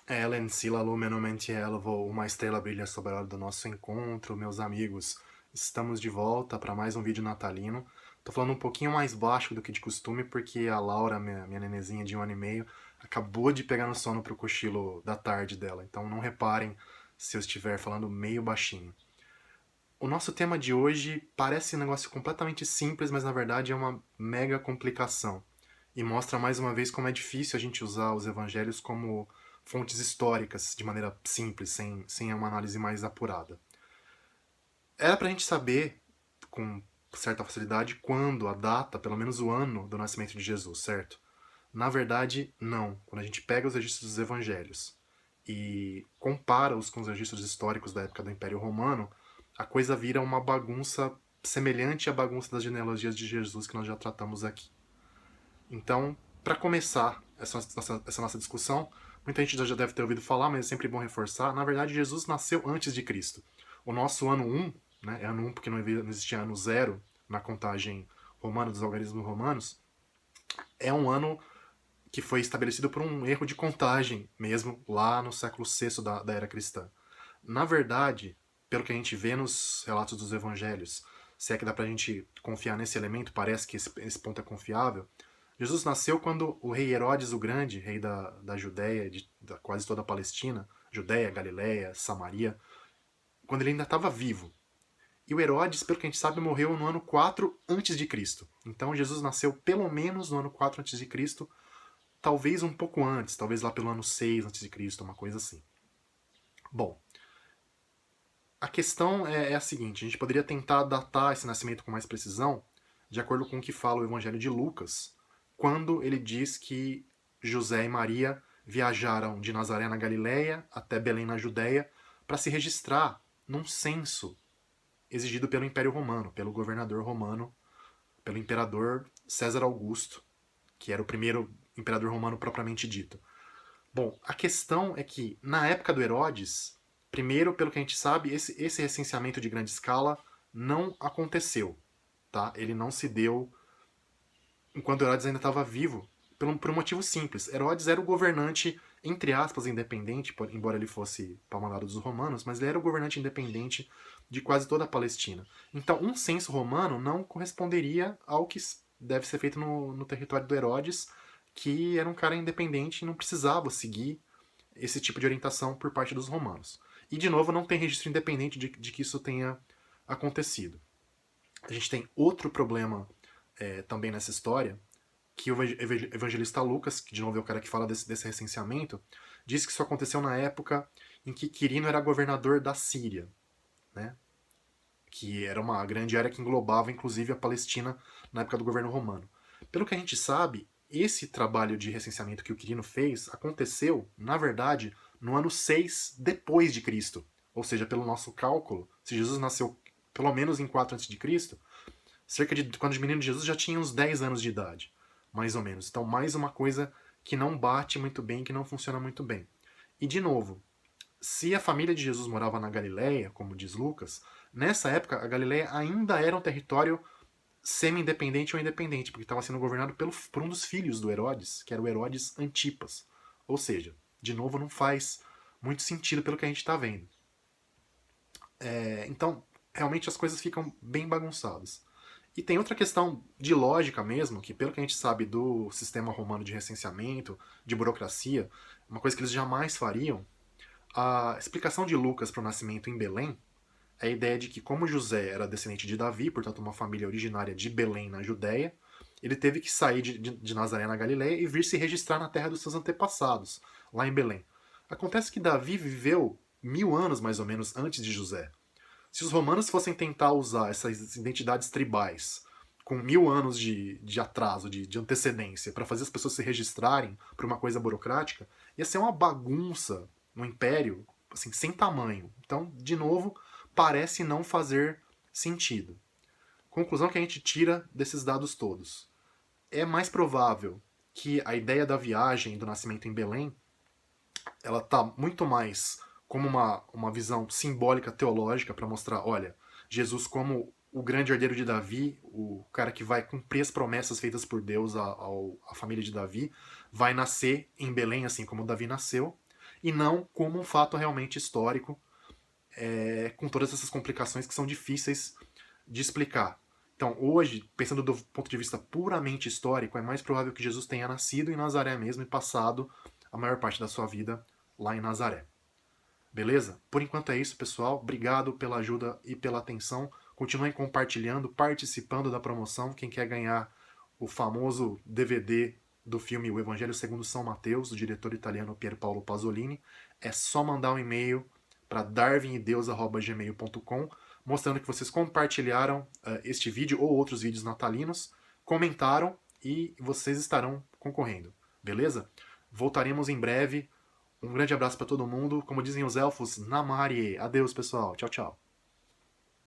Ellen, Sila lumenumente elvo, uma estrela brilha sobre a hora do nosso encontro, meus amigos. Estamos de volta para mais um vídeo natalino. Tô falando um pouquinho mais baixo do que de costume, porque a Laura, minha nenezinha de 1 ano e meio, acabou de pegar no sono pro cochilo da tarde dela. Então não reparem se eu estiver falando meio baixinho. O nosso tema de hoje parece um negócio completamente simples, mas na verdade é uma mega complicação. E mostra mais uma vez como é difícil a gente usar os evangelhos como fontes históricas de maneira simples, sem uma análise mais apurada. Era pra gente saber, com certa facilidade, quando, a data, pelo menos o ano do nascimento de Jesus, certo? Na verdade, não. Quando a gente pega os registros dos evangelhos e compara-os com os registros históricos da época do Império Romano, a coisa vira uma bagunça semelhante à bagunça das genealogias de Jesus que nós já tratamos aqui. Então, para começar essa nossa discussão, muita gente já deve ter ouvido falar, mas é sempre bom reforçar. Na verdade, Jesus nasceu antes de Cristo. O nosso ano 1, né, é ano 1 porque não existia ano 0 na contagem romana, dos algarismos romanos, é um ano que foi estabelecido por um erro de contagem mesmo, lá no século VI da era cristã. Na verdade, pelo que a gente vê nos relatos dos evangelhos, se é que dá pra gente confiar nesse elemento, parece que esse ponto é confiável, Jesus nasceu quando o rei Herodes o Grande, rei da Judéia, da quase toda a Palestina, Judéia, Galiléia, Samaria, quando ele ainda estava vivo. E o Herodes, pelo que a gente sabe, morreu no ano 4 antes de Cristo. Então Jesus nasceu pelo menos no ano 4 antes de Cristo, talvez um pouco antes, talvez lá pelo ano 6 antes de Cristo, uma coisa assim. Bom, a questão é a seguinte: a gente poderia tentar datar esse nascimento com mais precisão, de acordo com o que fala o Evangelho de Lucas, quando ele diz que José e Maria viajaram de Nazaré na Galileia até Belém na Judéia para se registrar num censo exigido pelo Império Romano, pelo governador romano, pelo imperador César Augusto, que era o primeiro imperador romano propriamente dito. Bom, a questão é que, na época do Herodes, primeiro, pelo que a gente sabe, esse recenseamento de grande escala não aconteceu. Tá? Ele não se deu enquanto Herodes ainda estava vivo, por um motivo simples. Herodes era o governante, entre aspas, independente, embora ele fosse palmado dos romanos, mas ele era o governante independente de quase toda a Palestina. Então, um censo romano não corresponderia ao que deve ser feito no território do Herodes, que era um cara independente e não precisava seguir esse tipo de orientação por parte dos romanos. E, de novo, não tem registro independente de que isso tenha acontecido. A gente tem outro problema também nessa história, que o evangelista Lucas, que de novo é o cara que fala desse recenseamento, diz que isso aconteceu na época em que Quirino era governador da Síria, né? Que era uma grande área que englobava inclusive a Palestina na época do governo romano. Pelo que a gente sabe, esse trabalho de recenseamento que o Quirino fez aconteceu, na verdade, no ano 6 depois de Cristo. Ou seja, pelo nosso cálculo, se Jesus nasceu pelo menos em 4 antes de Cristo, cerca de quando os meninos de Jesus já tinham uns 10 anos de idade, mais ou menos. Então, mais uma coisa que não bate muito bem, que não funciona muito bem. E de novo, se a família de Jesus morava na Galileia, como diz Lucas, nessa época a Galileia ainda era um território semi-independente ou independente, porque estava sendo governado por um dos filhos do Herodes, que era o Herodes Antipas. Ou seja, de novo, não faz muito sentido pelo que a gente está vendo. Então, realmente as coisas ficam bem bagunçadas. E tem outra questão de lógica mesmo, que pelo que a gente sabe do sistema romano de recenseamento, de burocracia, uma coisa que eles jamais fariam, a explicação de Lucas para o nascimento em Belém é a ideia de que, como José era descendente de Davi, portanto uma família originária de Belém na Judéia, ele teve que sair de Nazaré na Galileia e vir se registrar na terra dos seus antepassados, lá em Belém. Acontece que Davi viveu 1000 anos mais ou menos antes de José. Se os romanos fossem tentar usar essas identidades tribais com 1000 anos de atraso, de antecedência, para fazer as pessoas se registrarem para uma coisa burocrática, ia ser uma bagunça no império, assim, sem tamanho. Então, de novo, parece não fazer sentido. Conclusão que a gente tira desses dados todos. É mais provável que a ideia da viagem do nascimento em Belém ela está muito mais como uma visão simbólica teológica para mostrar, olha, Jesus como o grande herdeiro de Davi, o cara que vai cumprir as promessas feitas por Deus à família de Davi, vai nascer em Belém, assim como Davi nasceu. e não como um fato realmente histórico, com todas essas complicações que são difíceis de explicar. Então, hoje, pensando do ponto de vista puramente histórico, é mais provável que Jesus tenha nascido em Nazaré mesmo e passado a maior parte da sua vida lá em Nazaré. Beleza? Por enquanto é isso, pessoal. Obrigado pela ajuda e pela atenção. Continuem compartilhando, participando da promoção. Quem quer ganhar o famoso DVD do filme O Evangelho segundo São Mateus, do diretor italiano Pier Paolo Pasolini, é só mandar um e-mail para darwinideus@gmail.com mostrando que vocês compartilharam este vídeo ou outros vídeos natalinos, comentaram e vocês estarão concorrendo. Beleza? Voltaremos em breve. Um grande abraço para todo mundo. Como dizem os elfos, Namarie. Adeus, pessoal. Tchau, tchau.